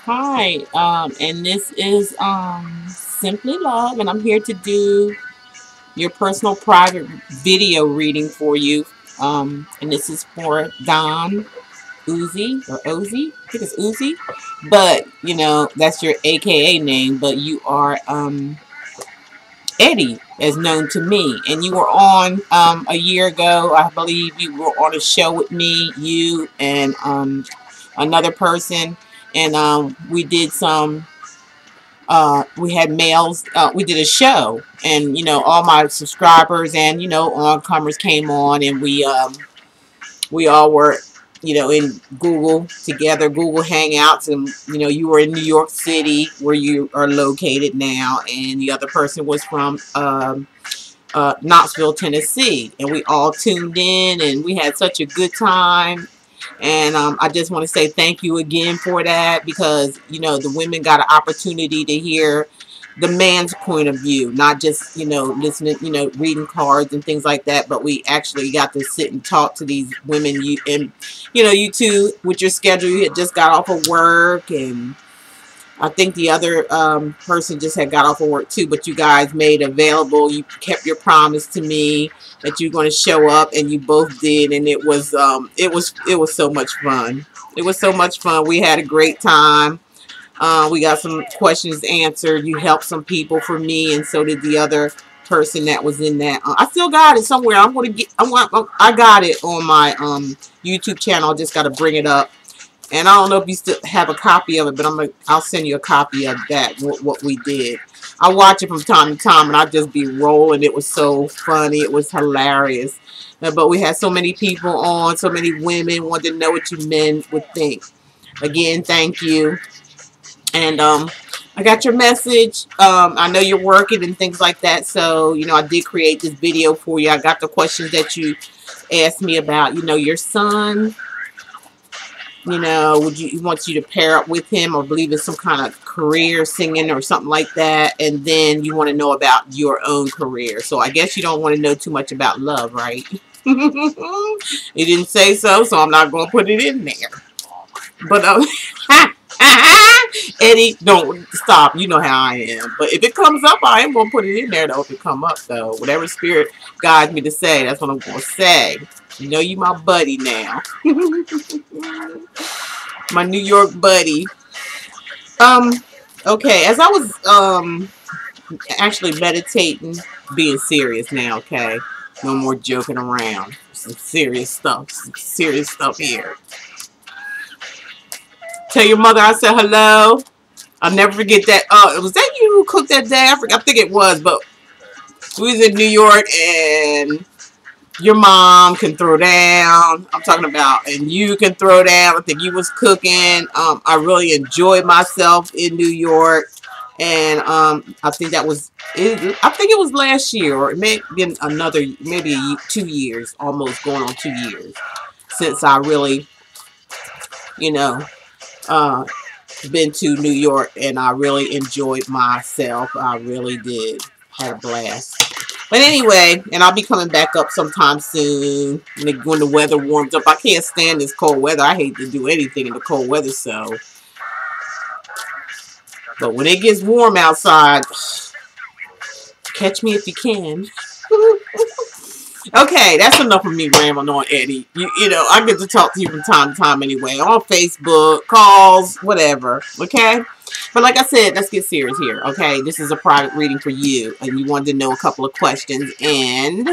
Hi, and this is Simply Love, and I'm here to do your personal private video reading for you. And this is for Don Uzi or Ozzy. I think it's Uzi, but that's your AKA name. But you are Eddie, as known to me, and you were on a year ago. I believe you were on a show with me, you and another person, and we did some we had males. We did a show, and all my subscribers and oncomers came on, and we all were in Google together, Google Hangouts, and you were in New York City where you are located now, and the other person was from Knoxville, Tennessee, and we all tuned in, and we had such a good time. And I just want to say thank you again for that, because the women got an opportunity to hear the man's point of view, not just listening, reading cards and things like that, but we actually got to sit and talk to these women. You two with your schedule, you had just got off of work, and I think the other person just had got off of work too, but you guys made available. You kept your promise to me that you're going to show up, and you both did, and it was so much fun. It was so much fun. We had a great time. We got some questions answered. You helped some people for me, and so did the other person that was in that. I still got it somewhere. I'm going to get. I got it on my YouTube channel. I just got to bring it up. And I don't know if you still have a copy of it, but I'll send you a copy of that, what we did. I watch it from time to time, and I just be rolling. It was so funny. It was hilarious. But we had so many people on, so many women wanted to know what you men would think. Again, thank you. And I got your message. I know you're working and things like that, so I did create this video for you. I got the questions that you asked me about. Your son. Would you he wants you to pair up with him, or believe in some kind of career singing or something like that, and then you want to know about your own career. So I guess you don't want to know too much about love, right? You didn't say so, so I'm not going to put it in there. But Eddie, don't stop. You know how I am. But if it comes up, I am going to put it in there, though. If it come up, though, whatever spirit guides me to say, that's what I'm going to say. You my buddy now. My New York buddy. Um, okay, as I was actually meditating, being serious now, okay? No more joking around. Some serious stuff here. Tell your mother I said hello. I'll never forget that. Was that you who cooked that day? I think it was, but we was in New York, and your mom can throw down. I'm talking about, and you can throw down. I think you was cooking. I really enjoyed myself in New York, and I think that was it. I think it was last year, or it may have been another, maybe 2 years, almost going on 2 years since I really, you know, uh, been to New York, and I really enjoyed myself. I really did. Had a blast. But anyway, and I'll be coming back up sometime soon when the weather warms up. I can't stand this cold weather. I hate to do anything in the cold weather, so. But when it gets warm outside, catch me if you can. Okay, that's enough of me rambling on, Eddie. I get to talk to you from time to time anyway. On Facebook, calls, whatever. Okay? But like I said, let's get serious here. Okay? This is a private reading for you. And you wanted to know a couple of questions. And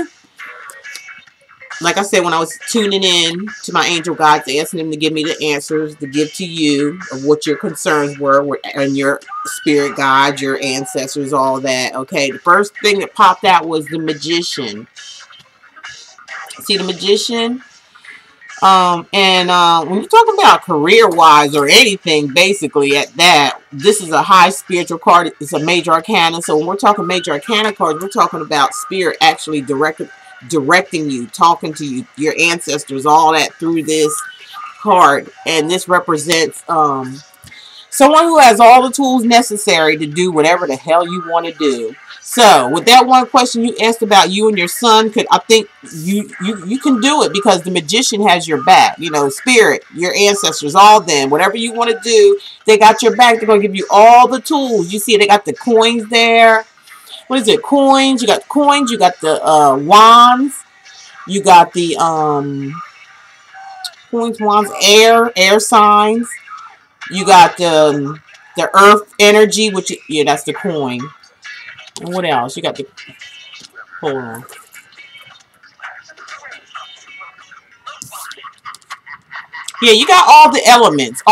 like I said, when I was tuning in to my angel guides, asking them to give me the answers to give to you of what your concerns were, and your spirit guides, your ancestors, all that. Okay? The first thing that popped out was the Magician. See the Magician? When you're talking about career-wise or anything, basically at that, this is a high spiritual card. It's a major arcana. So when we're talking major arcana cards, we're talking about spirit actually directing you, talking to you, your ancestors, all that through this card. And this represents Someone who has all the tools necessary to do whatever the hell you want to do. So, with that one question you asked about you and your son, I think you can do it because the magician has your back. You know, spirit, your ancestors, all them. Whatever you want to do, they got your back. They're going to give you all the tools. You see, they got the coins there. What is it? Coins. You got coins. You got the wands. You got the coins, wands, air signs. You got the earth energy, which, yeah, that's the coin. And what else? You got the, hold on. Yeah, you got all the elements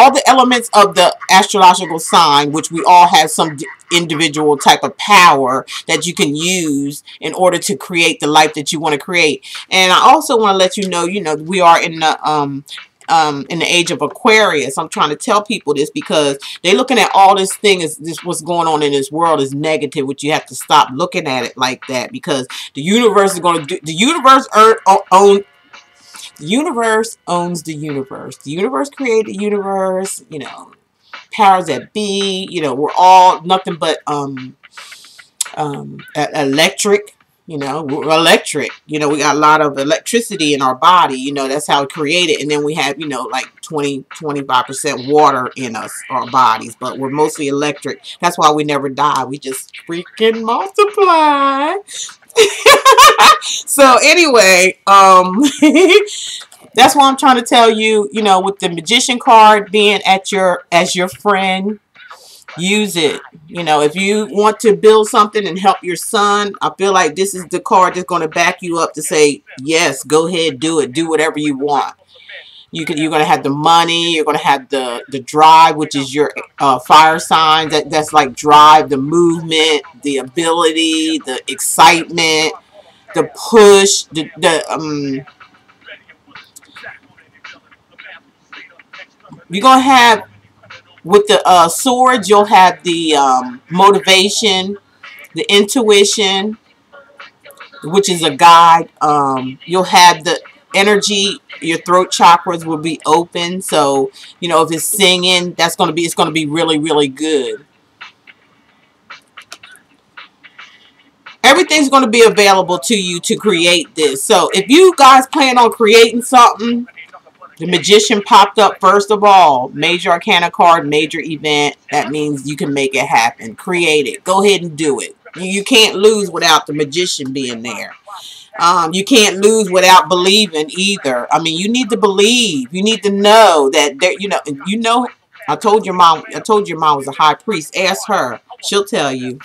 of the astrological sign, which we all have some individual type of power that you can use in order to create the life that you want to create. And I also want to let you know, we are in the age of Aquarius. I'm trying to tell people this because they're looking at all this thing is this what's going on in this world is negative, which you have to stop looking at it like that because the universe is going to do. The universe the universe owns the universe. The universe created the universe. Powers that be. We're all nothing but electric. We're electric. We got a lot of electricity in our body. That's how it created. And then we have, like 25% water in our bodies. But we're mostly electric. That's why we never die. We just freaking multiply. So anyway, that's why I'm trying to tell you, with the magician card being as your friend, use it. If you want to build something and help your son, I feel like this is the card that's going to back you up to say, yes, go ahead, do it. Do whatever you want. You're going to have the money. You're going to have the drive, which is your fire sign. That's like drive, the movement, the ability, the excitement, the push, you're going to have, with the swords, you'll have the motivation, the intuition, which is a guide. You'll have the energy. Your throat chakras will be open. So, if it's singing, it's going to be really, really good. Everything's going to be available to you to create this. So, if you guys plan on creating something, the magician popped up first of all. Major arcana card, major event. That means you can make it happen. Create it. Go ahead and do it. You can't lose without the magician being there. You can't lose without believing either. I mean, you need to believe. You need to know that there. I told your mom was a high priest. Ask her. She'll tell you.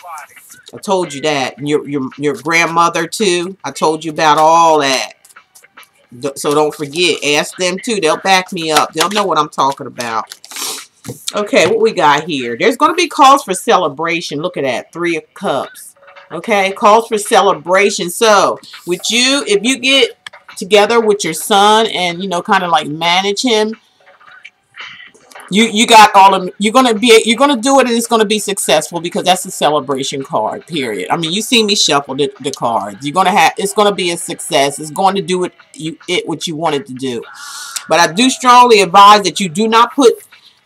I told you that. And your grandmother too. I told you about all that. So don't forget, ask them too. They'll back me up. They'll know what I'm talking about. Okay, what we got here? There's going to be calls for celebration. Look at that, 3 of Cups. Okay, calls for celebration. So, with you, if you get together with your son and, kind of like manage him, you got all of, you're gonna do it and it's gonna be successful because that's a celebration card, period. I mean, you see me shuffle the cards. It's gonna be a success. It's going to do what you want it to do. But I do strongly advise that you do not put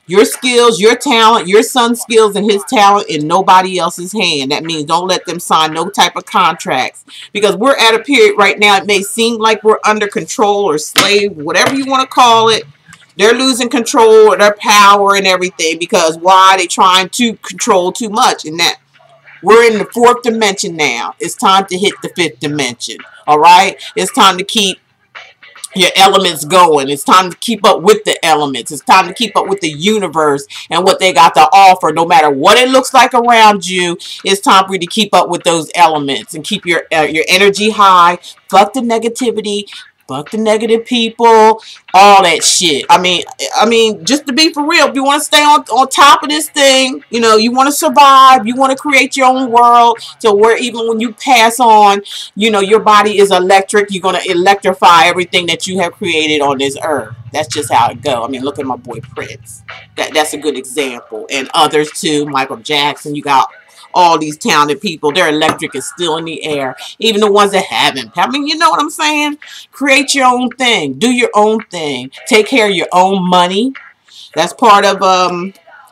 your skills, your talent, your son's skills and his talent in nobody else's hand. That means don't let them sign no type of contracts. Because we're at a period right now, it may seem like we're under control or slave, whatever you want to call it. They're losing control of their power and everything because why? They trying to control too much. And that we're in the 4th dimension now. It's time to hit the 5th dimension. All right? It's time to keep your elements going. It's time to keep up with the elements. It's time to keep up with the universe and what they got to offer. No matter what it looks like around you, it's time for you to keep up with those elements and keep your energy high. Fuck the negativity. Fuck the negative people, all that shit. I mean, just to be for real, if you want to stay on top of this thing, you want to survive, you want to create your own world, so where even when you pass on, your body is electric, you're going to electrify everything that you have created on this earth. That's just how it go. I mean, look at my boy Prince. That's a good example. And others too, Michael Jackson, you got all these talented people. Their electric is still in the air. Even the ones that haven't. I mean, you know what I'm saying? Create your own thing. Do your own thing. Take care of your own money. That's part of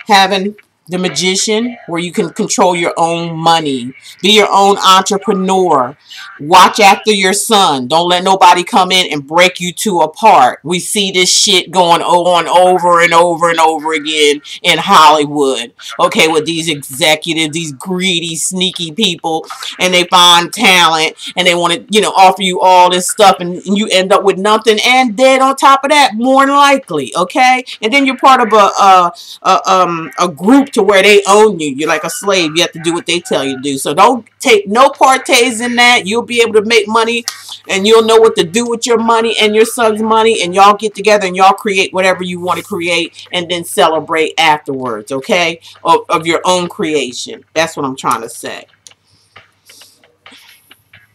having the magician, where you can control your own money, be your own entrepreneur, watch after your son, don't let nobody come in and break you two apart. We see this shit going on over and over and over again in Hollywood, okay, with these executives, these greedy sneaky people, and they find talent and they want to, you know, offer you all this stuff, and you end up with nothing and dead on top of that, more than likely, okay? And then you're part of a group to where they own you. You're like a slave. You have to do what they tell you to do. So don't take no partays in that. You'll be able to make money, and you'll know what to do with your money and your son's money, and y'all get together and y'all create whatever you want to create, and then celebrate afterwards, okay? Of your own creation. That's what I'm trying to say.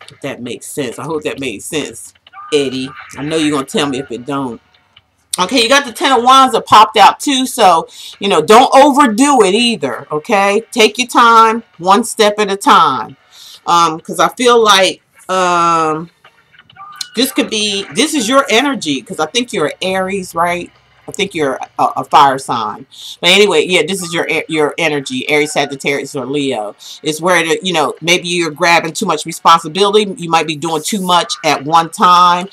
If that makes sense. I hope that made sense, Eddie. I know you're going to tell me if it don't. Okay, you got the Ten of Wands that popped out too, so, you know, don't overdo it either, okay? Take your time, one step at a time. Because I feel like this is your energy, because I think you're Aries, right? I think you're a fire sign. But anyway, yeah, this is your energy, Aries, Sagittarius, or Leo. It's where, you know, maybe you're grabbing too much responsibility. You might be doing too much at one time.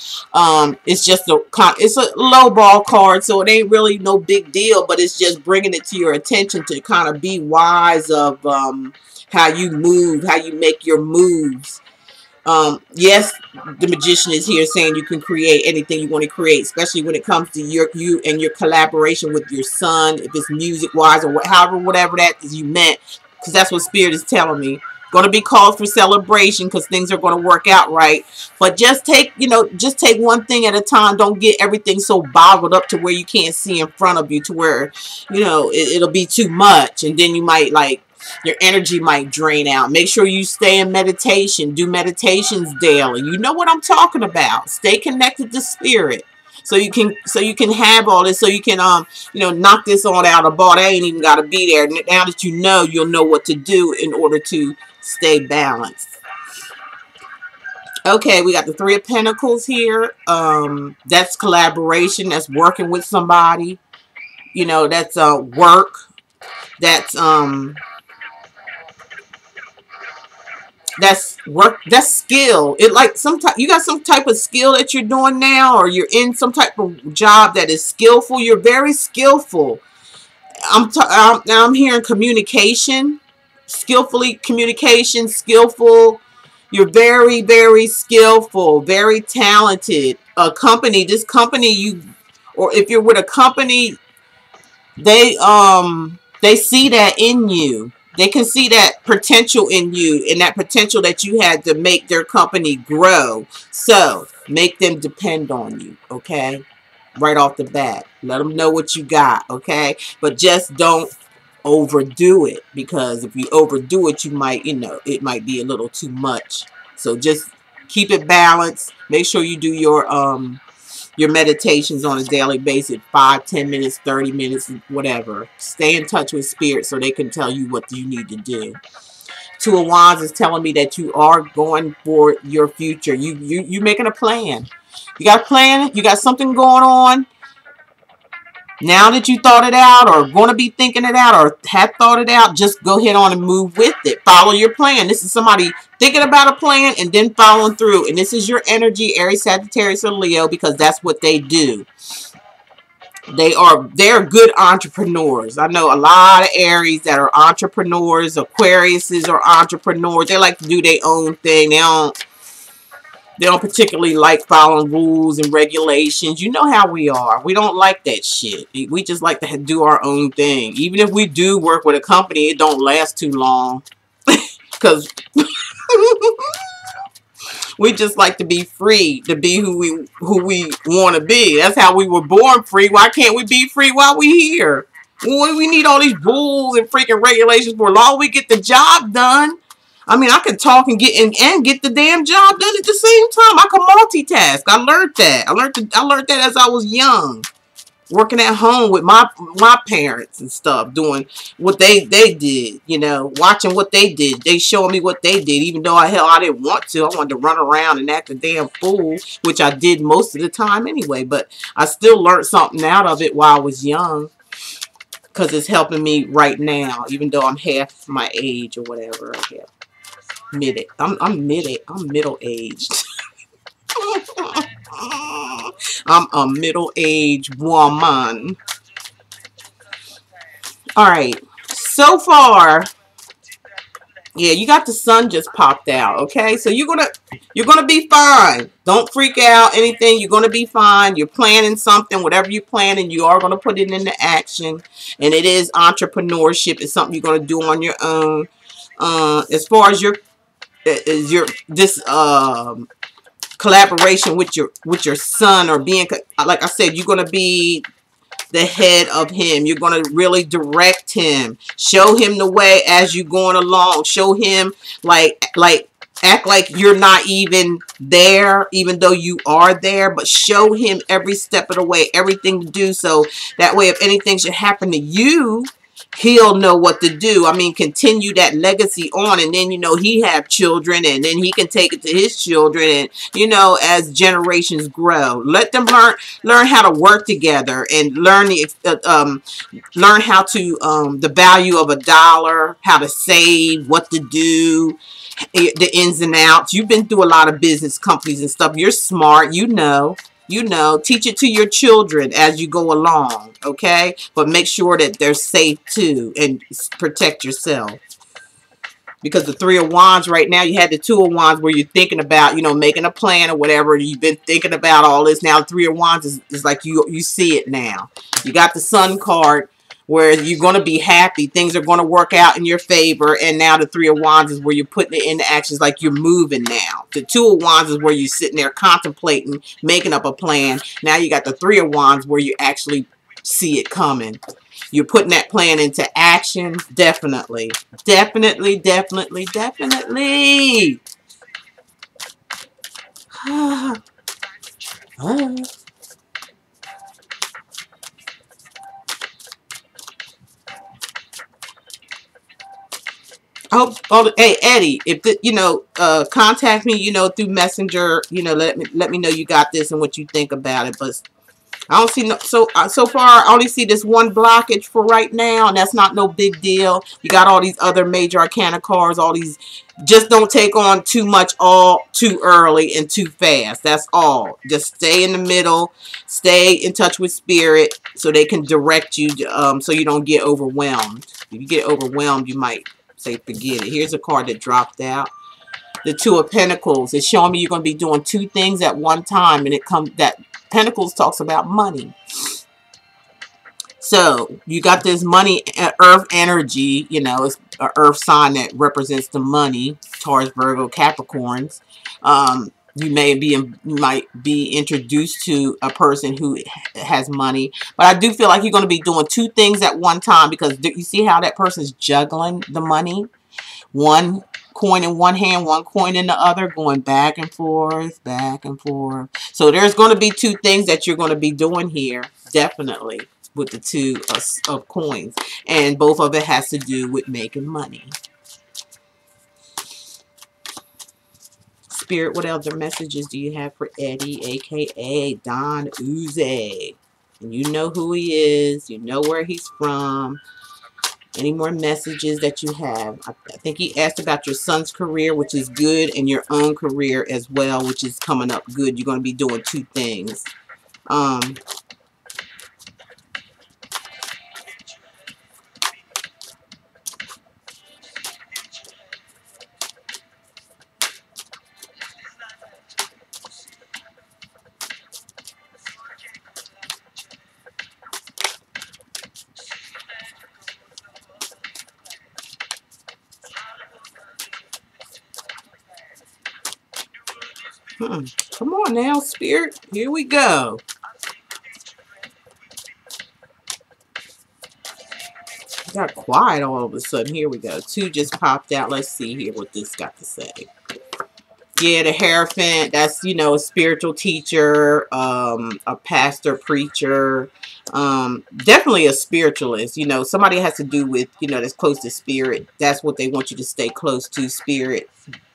It's just it's a low ball card, so it ain't really no big deal, but it's just bringing it to your attention to kind of be wise of how you move, how you make your moves. Yes, the magician is here saying you can create anything you want to create, especially when it comes to you and your collaboration with your son, if it's music wise or whatever that is you meant, because that's what Spirit is telling me. Going to be called for celebration because things are going to work out right, but just take one thing at a time. Don't get everything so boggled up to where you can't see in front of you, to where, you know, it'll be too much, and then you might, like, your energy might drain out. Make sure you stay in meditation. Do meditations daily. You know what I'm talking about. Stay connected to Spirit. So you can have all this, so you can you know, knock this on out of the ball. They ain't even gotta be there. Now that you know, you'll know what to do in order to stay balanced. Okay, we got the Three of Pentacles here. That's collaboration, that's working with somebody. You know, that's work. That's work, that's skill. It like you got some type of skill that you're doing now, or you're in some type of job that is skillful. You're very skillful. Now I'm hearing communication, skillful. You're very, very skillful, very talented. This company or if you're with a company, they see that in you. They can see that potential in you, and that potential that you had to make their company grow. So make them depend on you, okay? Right off the bat. Let them know what you got, okay? But just don't overdo it, because if you overdo it, you might, you know, it might be a little too much. So just keep it balanced. Make sure you do your meditations on a daily basis, 5, 10 minutes, 30 minutes, whatever. Stay in touch with Spirit so they can tell you what you need to do. Two of Wands is telling me that you are going for your future. You're making a plan. You got a plan. You got something going on. Now that you thought it out, or going to be thinking it out, or have thought it out, just go ahead on and move with it. Follow your plan. This is somebody thinking about a plan and then following through. And this is your energy, Aries, Sagittarius, or Leo, because that's what they do. They're good entrepreneurs. I know a lot of Aries that are entrepreneurs. Aquariuses are entrepreneurs. They like to do their own thing. They don't particularly like following rules and regulations. You know how we are. We don't like that shit. We just like to do our own thing. Even if we do work with a company, it don't last too long. Because we just like to be free, to be who we want to be. That's how we were born free. Why can't we be free while we here? We need all these rules and freaking regulations for as long as we get the job done. I mean, I can talk and get the damn job done at the same time. I can multitask. I learned that. I learned that as I was young, working at home with my parents and stuff, doing what they did. You know, watching what they did. They showing me what they did, even though I didn't want to. I wanted to run around and act a damn fool, which I did most of the time anyway. But I still learned something out of it while I was young. because it's helping me right now, even though I'm half my age or whatever. Yeah. I'm middle aged. I'm a middle-aged woman. All right. So far, yeah, you got the sun just popped out. Okay, so you're gonna be fine. Don't freak out. Anything, you're gonna be fine. You're planning something, whatever you're planning, you are gonna put it into action. And it is entrepreneurship. It's something you're gonna do on your own. As far as your this collaboration with your son, or being, like I said, you're gonna be the head of him. You're going to really direct him, show him the way as you're going along, show him like act like you're not even there, even though you are there, but show him every step of the way, everything to do, so that way if anything should happen to you, he'll know what to do. I mean, continue that legacy on, and then, you know, he have children, and then he can take it to his children, and, you know, as generations grow, let them learn how to work together, and learn learn how to the value of a dollar, how to save, what to do, the ins and outs. You've been through a lot of business companies and stuff. You're smart, you know. You know, teach it to your children as you go along, okay? But make sure that they're safe too, and protect yourself. Because the Three of Wands right now, you had the Two of Wands where you're thinking about, you know, making a plan or whatever. You've been thinking about all this. Now the Three of Wands is like you see it now. You got the Sun card where you're going to be happy. Things are going to work out in your favor. And now the Three of Wands is where you're putting it into actions, like you're moving now. The Two of Wands is where you're sitting there contemplating, making up a plan. Now you got the Three of Wands where you actually see it coming. You're putting that plan into action. Definitely. Definitely, definitely, definitely. Oh, hey Eddie, if you know, contact me, you know, through Messenger. You know, let me know you got this and what you think about it. But I don't see no, so far I only see this one blockage for right now, and that's not no big deal. You got all these other major arcana cards, all these. Just don't take on too much all too early and too fast. That's all. Just stay in the middle, stay in touch with spirit so they can direct you, so you don't get overwhelmed. If you get overwhelmed, you might say forget it. Here's a card that dropped out. The Two of Pentacles. It's showing me you're going to be doing two things at one time, and it comes that Pentacles talks about money. So you got this money, earth energy, you know, it's an earth sign that represents the money, Taurus, Virgo, Capricorns. You might be introduced to a person who has money, but I do feel like you're going to be doing two things at one time, because you see how that person's juggling the money, one coin in one hand, one coin in the other, going back and forth, back and forth. So there's going to be two things that you're going to be doing here, definitely, with the Two of Coins. And both of it has to do with making money. Spirit, what other messages do you have for Eddie, a.k.a. Don Uze? And you know who he is. You know where he's from. Any more messages that you have? I think he asked about your son's career, which is good, and your own career as well, which is coming up good. You're going to be doing two things. Come on now, Spirit. Here we go. Got quiet all of a sudden. Here we go. Two just popped out. Let's see here what this got to say. Yeah, the Hierophant, that's, you know, a spiritual teacher, a pastor, preacher, definitely a spiritualist. You know, somebody has to do with, you know, that's close to spirit. That's what they want you to stay close to, spirit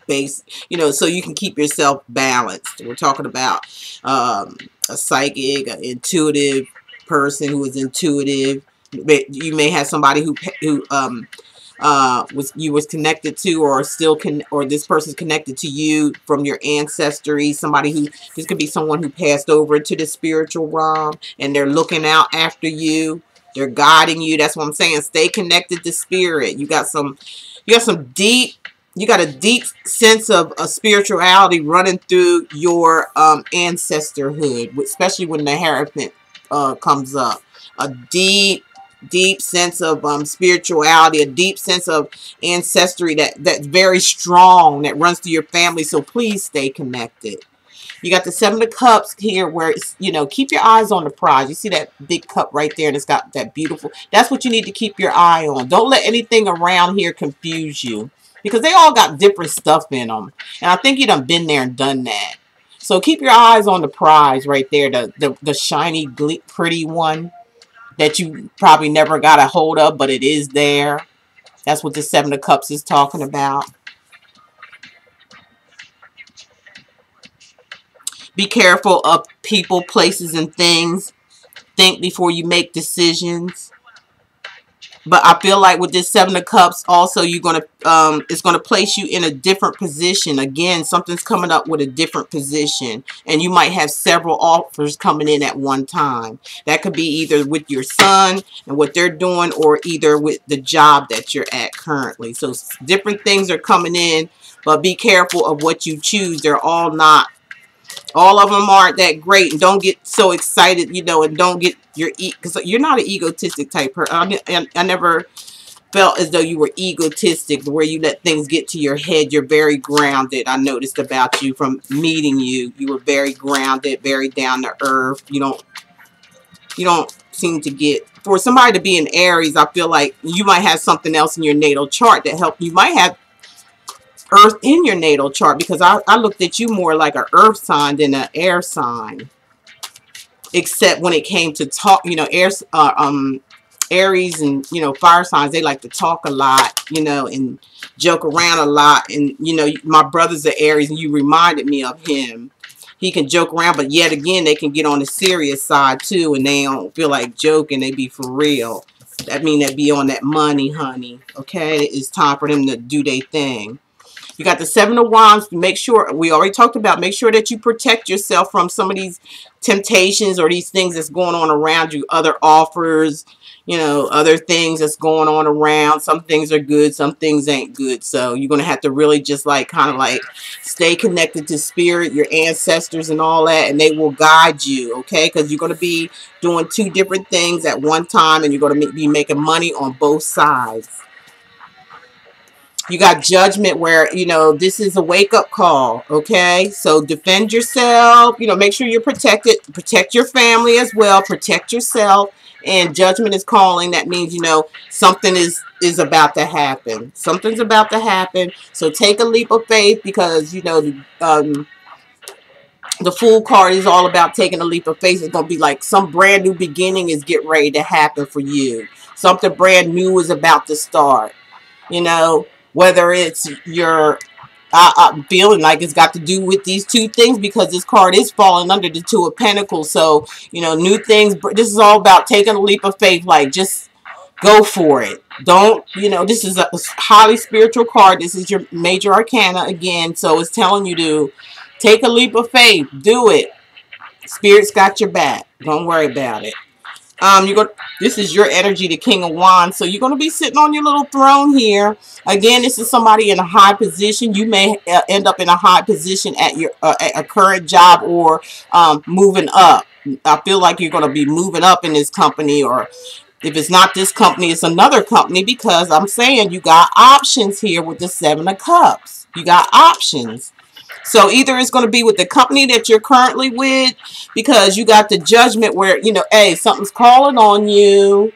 base, you know, so you can keep yourself balanced. We're talking about a psychic, an intuitive person who is intuitive, You may have somebody who was connected to, or still or this person's connected to you from your ancestry. Somebody who, this could be someone who passed over into the spiritual realm, and they're looking out after you. They're guiding you. That's what I'm saying. Stay connected to spirit. You got a deep sense of spirituality running through your ancestorhood, especially when the inheritance comes up. A deep sense of spirituality, a deep sense of ancestry that's very strong, that runs through your family. So please stay connected. You got the Seven of Cups here, where it's, keep your eyes on the prize. You see that big cup right there, and it's got that beautiful. That's what you need to keep your eye on. Don't let anything around here confuse you, because they all got different stuff in them. And I think you done been there and done that. So keep your eyes on the prize right there, the shiny, pretty one that you probably never got a hold of, but it is there. That's what the Seven of Cups is talking about. Be careful of people, places, and things. Think before you make decisions. But I feel like with this Seven of Cups, also it's gonna place you in a different position. Again, something's coming up with a different position, and you might have several offers coming in at one time. That could be either with your son and what they're doing, or either with the job that you're at currently. So different things are coming in, but be careful of what you choose. They're all not. All of them aren't that great, and don't get so excited, and don't get because you're not an egotistic type person. I never felt as though you were egotistic, where you let things get to your head. You're very grounded. I noticed about you from meeting you. You were very grounded, very down to earth. You don't seem to get, for somebody to be in Aries, I feel like you might have something else in your natal chart that help. You might have Earth in your natal chart, because I looked at you more like an earth sign than an air sign, except when it came to talk. Aries and fire signs, they like to talk a lot, and joke around a lot. And my brother's an Aries, and you reminded me of him. He can joke around, but yet again they can get on the serious side too, and they don't feel like joking. They be for real. That mean they be on that money, honey. Okay, it's time for them to do their thing. You got the Seven of Wands. Make sure, we already talked about, make sure that you protect yourself from some of these temptations or these things that's going on around you. Other offers, other things that's going on around. Some things are good, some things ain't good. So you're going to have to really just kind of stay connected to spirit, your ancestors and all that, and they will guide you, okay? Because you're going to be doing two different things at one time, and you're going to be making money on both sides. You got Judgment, where, this is a wake-up call, okay? So defend yourself. Make sure you're protected. Protect your family as well. Protect yourself. And Judgment is calling. That means, something is about to happen. Something's about to happen. So take a leap of faith, because, the Fool card is all about taking a leap of faith. It's going to be like some brand new beginning is getting ready to happen for you. Something brand new is about to start, Whether it's I'm feeling like it's got to do with these two things, because this card is falling under the Two of Pentacles. So, new things. This is all about taking a leap of faith. Just go for it. Don't, this is a highly spiritual card. This is your major arcana again. So it's telling you to take a leap of faith. Do it. Spirit's got your back. Don't worry about it. This is your energy, the King of Wands. So you're going to be sitting on your little throne here. Again, this is somebody in a high position. You may end up in a high position at your at a current job, or moving up. I feel like you're going to be moving up in this company, or if it's not this company, it's another company, because I'm saying you got options here with the Seven of Cups. You got options. So either it's going to be with the company that you're currently with, because you got the Judgment where, hey, something's calling on you.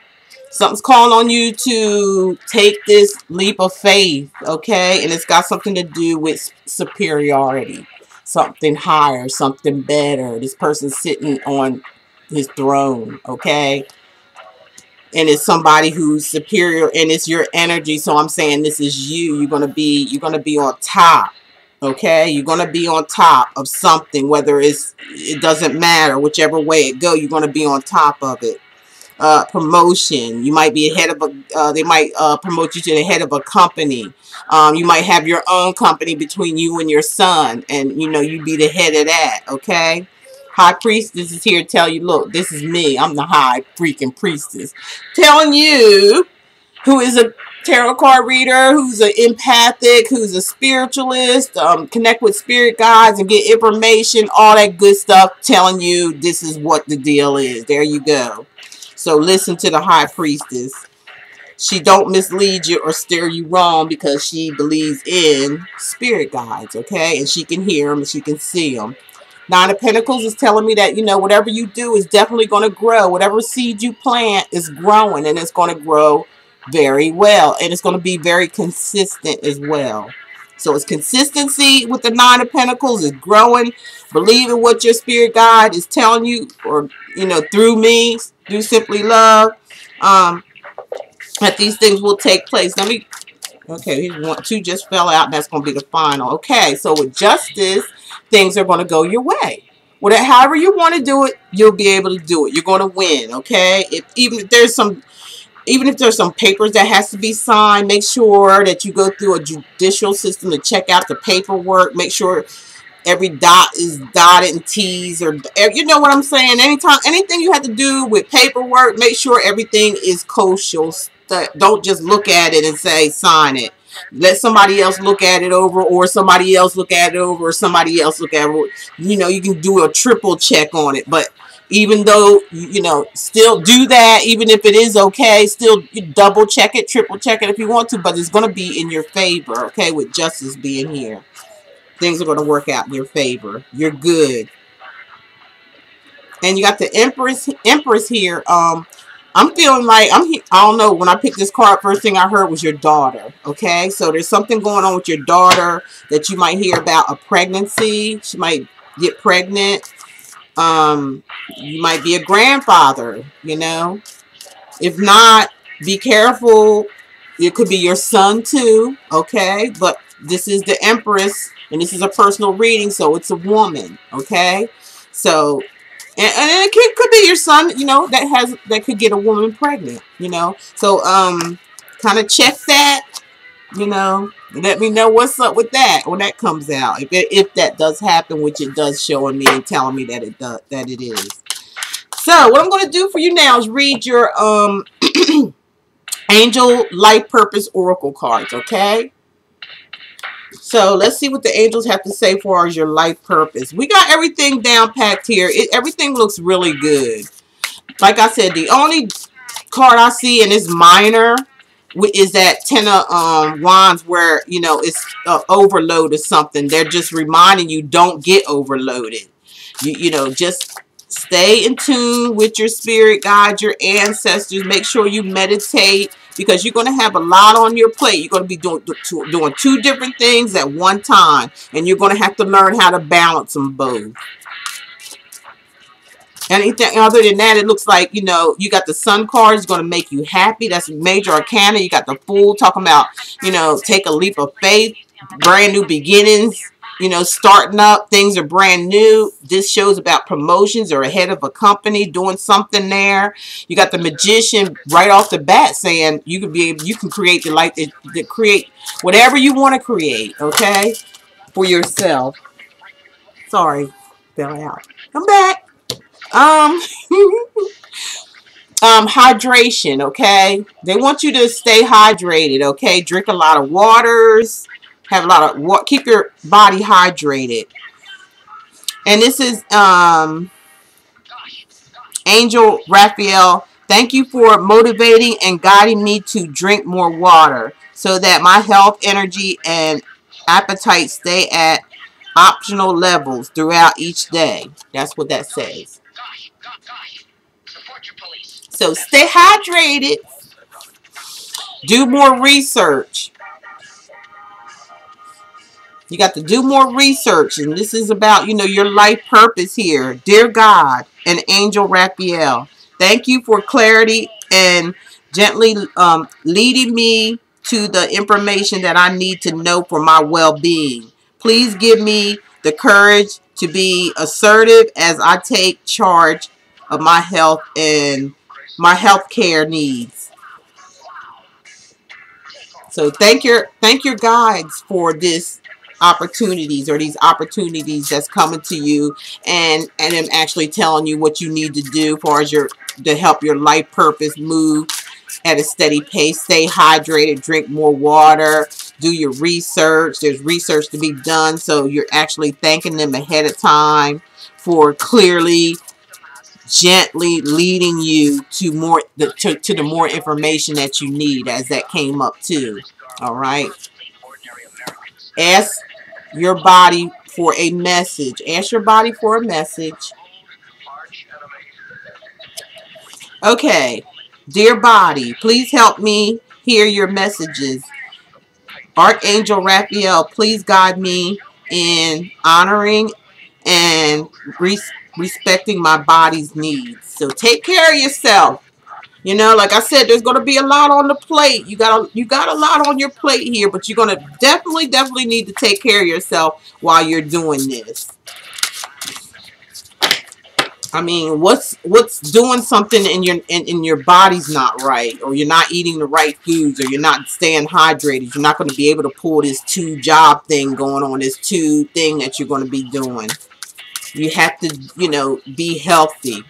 Something's calling on you to take this leap of faith, okay? And it's got something to do with superiority. Something higher, something better. This person's sitting on his throne, okay? And it's somebody who's superior, and it's your energy. So I'm saying this is you. You're going to be on top. Okay, you're going to be on top of something, whether it doesn't matter, whichever way it go, you're going to be on top of it. promotion. You might be a head of a, they might promote you to the head of a company. You might have your own company between you and your son, and you know, you be the head of that, okay? High priestess is here to tell you, look, this is me. I'm the high freaking priestess. Telling you, who is a tarot card reader, who's an empathic, who's a spiritualist, connect with spirit guides and get information, all that good stuff, telling you this is what the deal is. There you go. So listen to the high priestess. She don't mislead you or steer you wrong because she believes in spirit guides, okay? And she can hear them and she can see them. Nine of Pentacles is telling me that, you know, whatever you do is definitely going to grow. Whatever seed you plant is growing, and it's going to grow very well. And it's going to be very consistent as well. So it's consistency with the Nine of Pentacles. Is growing. Believe in what your spirit guide is telling you, or, you know, through me, through Simply Love, that these things will take place. Let me, okay, two just fell out, and that's going to be the final. Okay, so with Justice, things are going to go your way. Whatever, however you want to do it, you'll be able to do it. You're going to win, okay? Even if there's some papers that has to be signed, make sure that you go through a judicial system to check out the paperwork. Make sure every dot is dotted and T's, or you know what I'm saying. Anything you have to do with paperwork, make sure everything is kosher. Don't just look at it and say sign it. Let somebody else look at it over, or somebody else look at it over, or somebody else look at it. You know, you can do a triple check on it, but even though, you know, still do that. Even if it is okay, still double check it, triple check it if you want to, but it's going to be in your favor, okay, with Justice being here. Things are going to work out in your favor. You're good. And you got the Empress here. I'm feeling like, I don't know, when I picked this card, first thing I heard was your daughter, okay? So there's something going on with your daughter that you might hear about, a pregnancy. She might get pregnant. You might be a grandfather, you know? If not, be careful. It could be your son too, okay? But this is the Empress, and this is a personal reading, so it's a woman, okay? So, and it could be your son, you know, that could get a woman pregnant, you know. So, kind of check that, you know. Let me know what's up with that when that comes out. If that does happen, which it does, showing me and telling me that it does, that it is. So, what I'm going to do for you now is read your Angel Life Purpose Oracle cards, okay? So let's see what the angels have to say for your life purpose. We got everything down packed here. Everything looks really good. Like I said, the only card I see, and it's minor, is that Ten of Wands, where, you know, it's overload or something. They're just reminding you, don't get overloaded. You know, just stay in tune with your spirit guide, your ancestors. Make sure you meditate, because you're going to have a lot on your plate. You're going to be doing two different things at one time, and you're going to have to learn how to balance them both. Anything other than that, it looks like, you know, you got the Sun card is going to make you happy. That's major arcana. You got the Fool talking about, you know, take a leap of faith, brand new beginnings. You know, starting up, things are brand new. This shows about promotions or ahead of a company, doing something there. You got the Magician right off the bat saying you can create the life that create whatever you want to create, okay, for yourself. Sorry, fell out. Come back. Hydration, okay? They want you to stay hydrated, okay? Drink a lot of waters. Have a lot of water. Keep your body hydrated. And this is Angel Raphael. Thank you for motivating and guiding me to drink more water so that my health, energy, and appetite stay at optimal levels throughout each day. That's what that says. So stay hydrated. Do more research. You got to do more research, and this is about, you know, your life purpose here. Dear God and Angel Raphael, thank you for clarity and gently leading me to the information that I need to know for my well-being. Please give me the courage to be assertive as I take charge of my health and my healthcare needs. So thank your guides for this opportunities, or these opportunities that's coming to you, and them actually telling you what you need to do for as your to help your life purpose move at a steady pace. Stay hydrated, drink more water, do your research. There's research to be done, so you're actually thanking them ahead of time for clearly, gently leading you to more to the more information that you need, as that came up too. All right. Ask your body for a message. Ask your body for a message. Okay. Dear body, please help me hear your messages. Archangel Raphael, please guide me in honoring and respecting my body's needs. So take care of yourself. You know, like I said, there's going to be a lot on the plate. You got a lot on your plate here, but you're going to definitely need to take care of yourself while you're doing this. I mean, what's doing something in your body's not right, or you're not eating the right foods, or you're not staying hydrated. You're not going to be able to pull this 2-job thing going on, this 2 thing that you're going to be doing. You have to, you know, be healthy.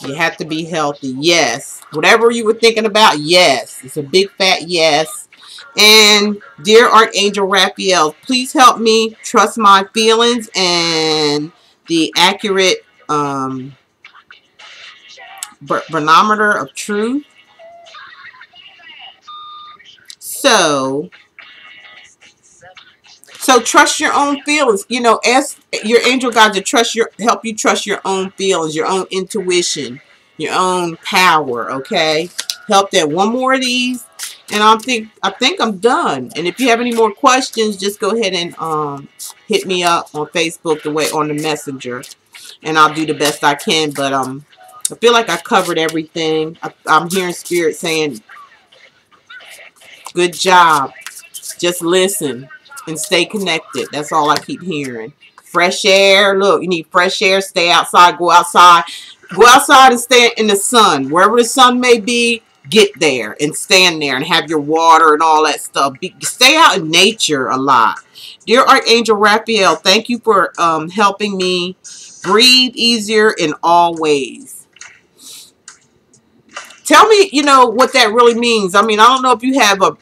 You have to be healthy. Yes. Whatever you were thinking about, yes. It's a big fat yes. And dear Archangel Raphael, please help me trust my feelings and the accurate barometer of truth. So trust your own feelings. You know, ask your angel guide to help you trust your own feelings, your own intuition, your own power. Okay, help that. One more of these, and I think I'm done. And if you have any more questions, just go ahead and hit me up on Facebook, on the messenger, and I'll do the best I can. But I feel like I covered everything. I'm hearing spirit saying, "Good job. Just listen and stay connected." That's all I keep hearing. Fresh air. Look, you need fresh air. Stay outside. Go outside. Go outside and stay in the sun. Wherever the sun may be, get there and stand there and have your water and all that stuff. Stay out in nature a lot. Dear Archangel Raphael, thank you for helping me breathe easier in all ways. Tell me, you know, what that really means. I mean, I don't know if you have a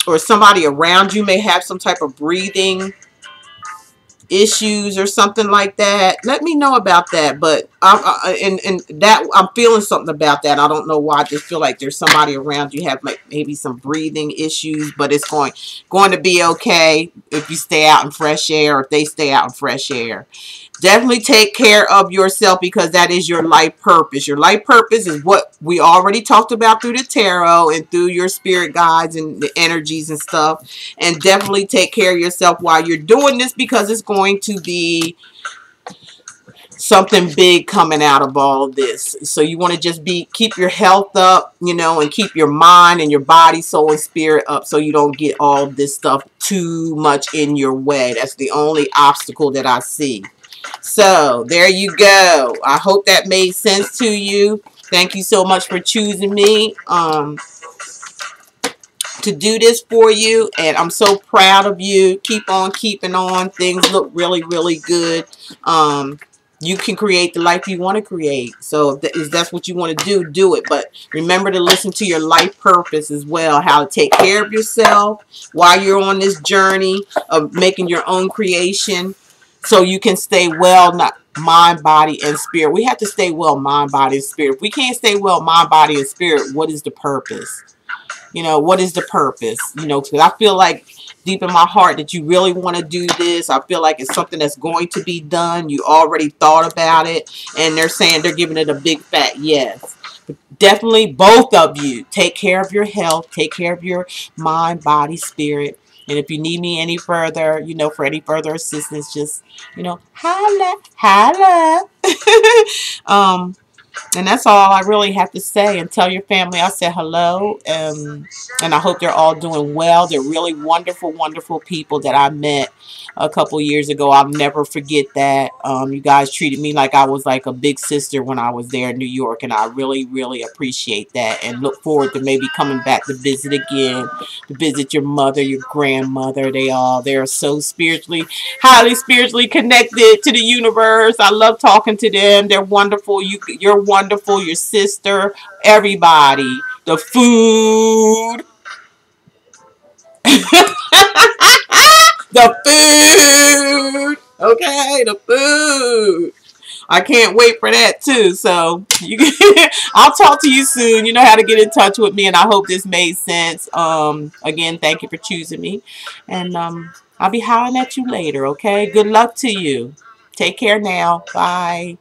or somebody around you may have some type of breathing issues or something like that. Let me know about that. But and that I'm feeling something about that. I don't know why. I just feel like there's somebody around you have maybe some breathing issues, but it's going to be okay if you stay out in fresh air, or if they stay out in fresh air. Definitely take care of yourself, because that is your life purpose. Your life purpose is what we already talked about through the tarot and through your spirit guides and the energies and stuff. And definitely take care of yourself while you're doing this, because it's going to be something big coming out of all of this. So you want to just keep your health up, you know, and keep your mind and your body, soul, and spirit up, so you don't get all this stuff too much in your way. That's the only obstacle that I see. So there you go. I hope that made sense to you. Thank you so much for choosing me to do this for you, and I'm so proud of you. Keep on keeping on. Things look really good. You can create the life you want to create. So if that's what you want to do it. But remember to listen to your life purpose as well. How to take care of yourself while you're on this journey of making your own creation, so you can stay well, not mind, body, and spirit. We have to stay well, mind, body, and spirit. If we can't stay well, mind, body, and spirit, what is the purpose? You know, what is the purpose? You know, because I feel like deep in my heart that you really want to do this. I feel like it's something that's going to be done. You already thought about it, and they're saying they're giving it a big fat yes. But definitely, both of you, take care of your health, take care of your mind, body, spirit. And if you need me any further, you know, for any further assistance, just, you know, holla. And that's all I really have to say. And tell your family I said hello. And I hope they're all doing well. They're really wonderful, wonderful people that I met a couple years ago. I'll never forget that. You guys treated me like I was like a big sister when I was there in New York. And I really, really appreciate that. And look forward to maybe coming back to visit again. To visit your mother, your grandmother. They're so spiritually, highly spiritually connected to the universe. I love talking to them. They're wonderful. You're wonderful. Your sister, everybody. The food, the food. Okay, the food. I can't wait for that too. So I'll talk to you soon. You know how to get in touch with me, and I hope this made sense. Again, thank you for choosing me, and I'll be hollering at you later. Okay, good luck to you. Take care now. Bye.